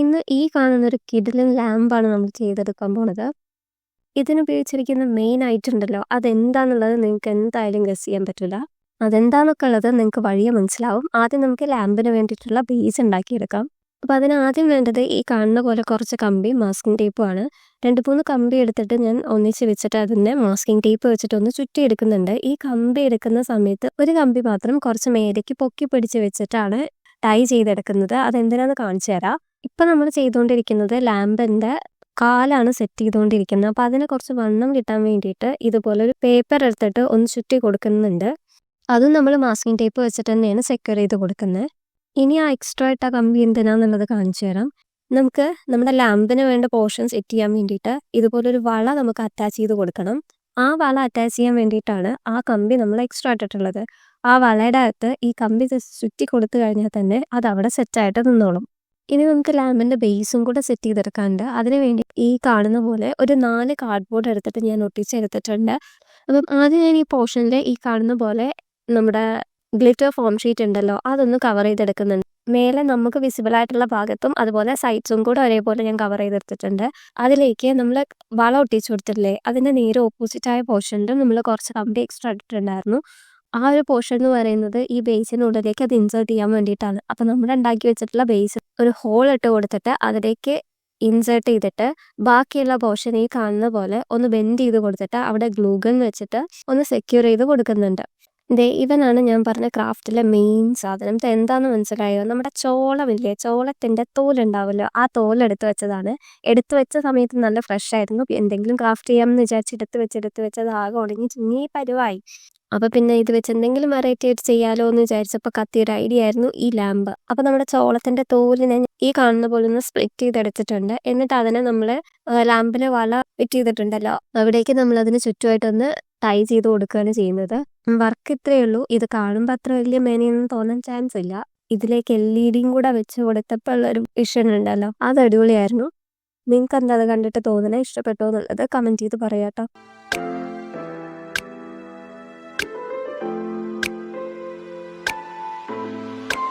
ഇന്ന് ഈ കാണുന്നൊരു കിടിലൻ ലാമ്പാണ് നമ്മൾ ചെയ്തെടുക്കാൻ പോണത്. ഇതിനുപയോഗിച്ചിരിക്കുന്ന മെയിൻ ഐറ്റം ഉണ്ടല്ലോ, അതെന്താന്നുള്ളത് നിങ്ങൾക്ക് എന്തായാലും ഗസ് ചെയ്യാൻ പറ്റില്ല. അതെന്താന്നൊക്കെ ഉള്ളത് നിങ്ങൾക്ക് വഴിയെ മനസ്സിലാവും. ആദ്യം നമുക്ക് ലാമ്പിന് വേണ്ടിയിട്ടുള്ള ബേസ് ഉണ്ടാക്കിയെടുക്കാം. അപ്പോൾ അതിന് ആദ്യം വേണ്ടത് ഈ കാണുന്ന പോലെ കുറച്ച് കമ്പി മാസ്കിംഗ് ടേപ്പുമാണ്. 2-3 കമ്പി എടുത്തിട്ട് ഞാൻ ഒന്നിച്ച് വെച്ചിട്ട് അതിനെ മാസ്കിംഗ് ടേപ്പ് വെച്ചിട്ട് ഒന്ന് ചുറ്റിയെടുക്കുന്നുണ്ട്. ഈ കമ്പി എടുക്കുന്ന സമയത്ത് ഒരു കമ്പി മാത്രം കുറച്ച് മേലേക്ക് പൊക്കി പിടിച്ച് വെച്ചിട്ടാണ് ടൈ ചെയ്തെടുക്കുന്നത്. അതെന്തിനാന്ന് കാണിച്ചു തരാം. ഇപ്പം നമ്മൾ ചെയ്തുകൊണ്ടിരിക്കുന്നത് ലാമ്പിൻ്റെ കാലാണ് സെറ്റ് ചെയ്തുകൊണ്ടിരിക്കുന്നത്. അപ്പോൾ അതിന് കുറച്ച് വണ്ണം കിട്ടാൻ വേണ്ടിയിട്ട് ഇതുപോലെ ഒരു പേപ്പർ എടുത്തിട്ട് ഒന്ന് ചുറ്റി കൊടുക്കുന്നുണ്ട്. അതും നമ്മൾ മാസ്കിംഗ് ടേപ്പ് വെച്ചിട്ട് തന്നെയാണ് സെക്യൂർ ചെയ്ത് കൊടുക്കുന്നത്. ഇനി ആ എക്സ്ട്രാ ഇട്ട കമ്പി എന്തിനാന്നുള്ളത് കാണിച്ചു തരാം. നമുക്ക് നമ്മുടെ ലാമ്പിന് വേണ്ട പോർഷൻ സെറ്റ് ചെയ്യാൻ വേണ്ടിയിട്ട് ഇതുപോലൊരു വള നമുക്ക് അറ്റാച്ച് ചെയ്ത് കൊടുക്കണം. ആ വള അറ്റാച്ച് ചെയ്യാൻ വേണ്ടിയിട്ടാണ് ആ കമ്പി നമ്മൾ എക്സ്ട്രാ ഇട്ടിട്ടുള്ളത്. ആ വളയുടെ അകത്ത് ഈ കമ്പി ചുറ്റി കൊടുത്തു കഴിഞ്ഞാൽ തന്നെ അത് അവിടെ സെറ്റായിട്ട് നിന്നോളും. ഇനി നമുക്ക് ലാമ്പിൻ്റെ ബേസും കൂടെ സെറ്റ് ചെയ്തെടുക്കാനുണ്ട്. അതിന് വേണ്ടി ഈ കാണുന്ന പോലെ ഒരു 4 കാർഡ്ബോർഡ് എടുത്തിട്ട് ഞാൻ ഒട്ടിച്ചെടുത്തിട്ടുണ്ട്. അപ്പം ആദ്യം ഞാൻ ഈ പോർഷനിൽ ഈ കാണുന്ന പോലെ നമ്മുടെ ഗ്ലിറ്റർ ഫോം ഷീറ്റ് ഉണ്ടല്ലോ, അതൊന്ന് കവർ ചെയ്തെടുക്കുന്നുണ്ട്. മേലെ നമുക്ക് വിസിബിൾ ആയിട്ടുള്ള ഭാഗത്തും അതുപോലെ സൈഡ്സും കൂടെ ഒരേപോലെ ഞാൻ കവർ ചെയ്തെടുത്തിട്ടുണ്ട്. അതിലേക്ക് നമ്മൾ വള ഒട്ടിച്ചു കൊടുത്തിട്ടില്ലേ, അതിൻ്റെ നേരെ ഓപ്പോസിറ്റായ പോർഷനിലും നമ്മൾ കുറച്ച് കമ്പി എക്സ്ട്രാ ഇട്ടിട്ടുണ്ടായിരുന്നു. ആ ഒരു പോർഷൻ എന്ന് പറയുന്നത് ഈ ബേസിനുള്ളിലേക്ക് അത് ഇൻസേർട്ട് ചെയ്യാൻ വേണ്ടിയിട്ടാണ്. അപ്പം നമ്മൾ ഉണ്ടാക്കി വെച്ചിട്ടുള്ള ബേസ് ഒരു ഹോൾ ഇട്ട് കൊടുത്തിട്ട് അതിലേക്ക് ഇൻസേർട്ട് ചെയ്തിട്ട് ബാക്കിയുള്ള പോർഷൻ ഈ കാണുന്ന പോലെ ഒന്ന് ബെൻഡ് ചെയ്ത് കൊടുത്തിട്ട് അവിടെ ഗ്ലൂഗൺ വെച്ചിട്ട് ഒന്ന് സെക്യൂർ ചെയ്ത് കൊടുക്കുന്നുണ്ട്. ഇവനാണ് ഞാൻ പറഞ്ഞ ക്രാഫ്റ്റിലെ മെയിൻ സാധനം. ഇത് എന്താണെന്ന് മനസ്സിലായോ? നമ്മുടെ ചോളമില്ലേ, ചോളത്തിൻ്റെ തോലുണ്ടാവുമല്ലോ, ആ തോലെടുത്ത് വെച്ചതാണ്. എടുത്തു വെച്ച സമയത്ത് നല്ല ഫ്രഷ് ആയിരുന്നു. എന്തെങ്കിലും ക്രാഫ്റ്റ് ചെയ്യാമെന്ന് വിചാരിച്ച് എടുത്ത് വെച്ചത് ആകെ ഉണങ്ങി ചുങ്ങി പരുവായി. അപ്പോൾ പിന്നെ ഇത് വെച്ച് എന്തെങ്കിലും വെറൈറ്റി ആയിട്ട് ചെയ്യാലോ എന്ന് വിചാരിച്ചപ്പോൾ കത്തിയൊരു ഐഡിയ ആയിരുന്നു ഈ ലാമ്പ്. അപ്പോൾ നമ്മുടെ ചോളത്തിൻ്റെ തോലിനെ ഈ കാണുന്ന പോലെ ഒന്ന് സ്പ്ലിറ്റ് ചെയ്തെടുത്തിട്ടുണ്ട്. എന്നിട്ട് അതിനെ നമ്മൾ ലാമ്പിന് വള ഫിറ്റ് ചെയ്തിട്ടുണ്ടല്ലോ, അവിടേക്ക് നമ്മൾ അതിന് ചുറ്റുമായിട്ടൊന്ന് ടൈ ചെയ്ത് കൊടുക്കുകയാണ് ചെയ്യുന്നത്. വർക്ക് ഇത്രയേ ഉള്ളൂ. ഇത് കാണുമ്പോൾ അത്ര വലിയ മെനയൊന്നും തോന്നാൻ ചാൻസ് ഇല്ല. ഇതിലേക്ക് LED കൂടെ വെച്ച് കൊടുത്തപ്പോൾ ഉള്ളൊരു വിഷൻ ഉണ്ടല്ലോ, അത് അടിപൊളിയായിരുന്നു. നിങ്ങൾക്ക് എന്താ അത് കണ്ടിട്ട് തോന്നണേ? ഇഷ്ടപ്പെട്ടോ എന്നുള്ളത് കമൻറ്റ് ചെയ്ത് പറയാട്ടോ.